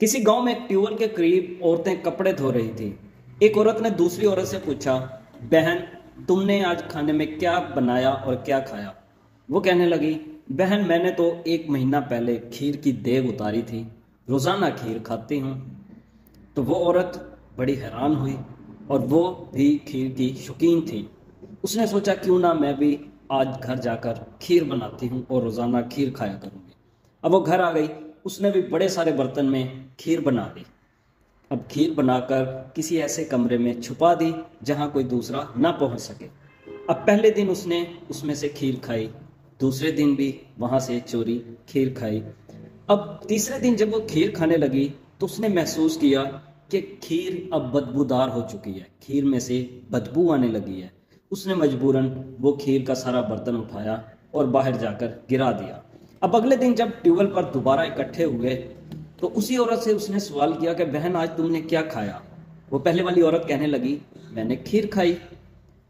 किसी गांव में एक ट्यूबवेल के करीब औरतें कपड़े धो रही थी। एक औरत ने दूसरी औरत से पूछा, बहन, तुमने आज खाने में क्या बनाया और क्या खाया? वो कहने लगी, बहन, मैंने तो एक महीना पहले खीर की देग उतारी थी, रोजाना खीर खाती हूँ। तो वो औरत बड़ी हैरान हुई, और वो भी खीर की शौकीन थी। उसने सोचा, क्यों ना मैं भी आज घर जाकर खीर बनाती हूँ और रोजाना खीर खाया करूँगी। अब वो घर आ गई। उसने भी बड़े सारे बर्तन में खीर बना दी। अब खीर बनाकर किसी ऐसे कमरे में छुपा दी जहां कोई दूसरा ना पहुंच सके। अब पहले दिन उसने उसमें से खीर खाई, दूसरे दिन भी वहां से चोरी खीर खाई। अब तीसरे दिन जब वो खीर खाने लगी तो उसने महसूस किया कि खीर अब बदबूदार हो चुकी है, खीर में से बदबू आने लगी है। उसने मजबूरन वो खीर का सारा बर्तन उठाया और बाहर जाकर गिरा दिया। अब अगले दिन जब ट्यूबवेल पर दोबारा इकट्ठे हुए तो उसी औरत से उसने सवाल किया कि बहन, आज तुमने क्या खाया? वो पहले वाली औरत कहने लगी, मैंने खीर खाई।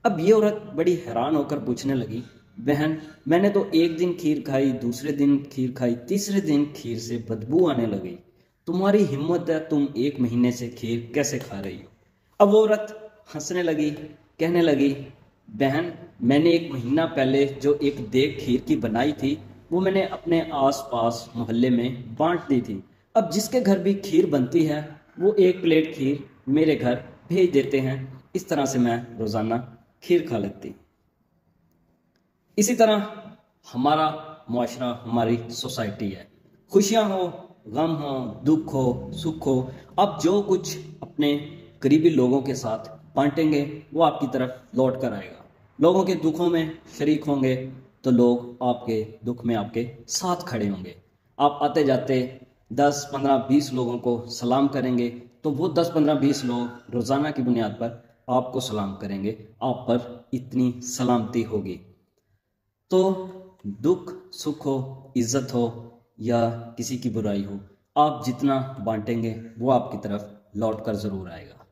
अब ये औरत बड़ी हैरान होकर पूछने लगी, बहन, मैंने तो एक दिन खीर खाई, दूसरे दिन खीर खाई, तीसरे दिन खीर से बदबू आने लगी। तुम्हारी हिम्मत है, तुम एक महीने से खीर कैसे खा रही हो? अब वो औरत हंसने लगी, कहने लगी, बहन, मैंने एक महीना पहले जो एक देग खीर की बनाई थी वो मैंने अपने आस पास मोहल्ले में बांट दी थी। अब जिसके घर भी खीर बनती है वो एक प्लेट खीर मेरे घर भेज देते हैं। इस तरह से मैं रोज़ाना खीर खा लेती। इसी तरह हमारा मुआशरा, हमारी सोसाइटी है। खुशियां हो, गम हो, दुख हो, सुख हो, आप जो कुछ अपने करीबी लोगों के साथ बांटेंगे वो आपकी तरफ लौट कर आएगा। लोगों के दुखों में शरीक होंगे तो लोग आपके दुख में आपके साथ खड़े होंगे। आप आते जाते 10, 15, 20 लोगों को सलाम करेंगे तो वो 10, 15, 20 लोग रोज़ाना की बुनियाद पर आपको सलाम करेंगे। आप पर इतनी सलामती होगी। तो दुख सुख हो, इज्जत हो या किसी की बुराई हो, आप जितना बांटेंगे वो आपकी तरफ लौट कर ज़रूर आएगा।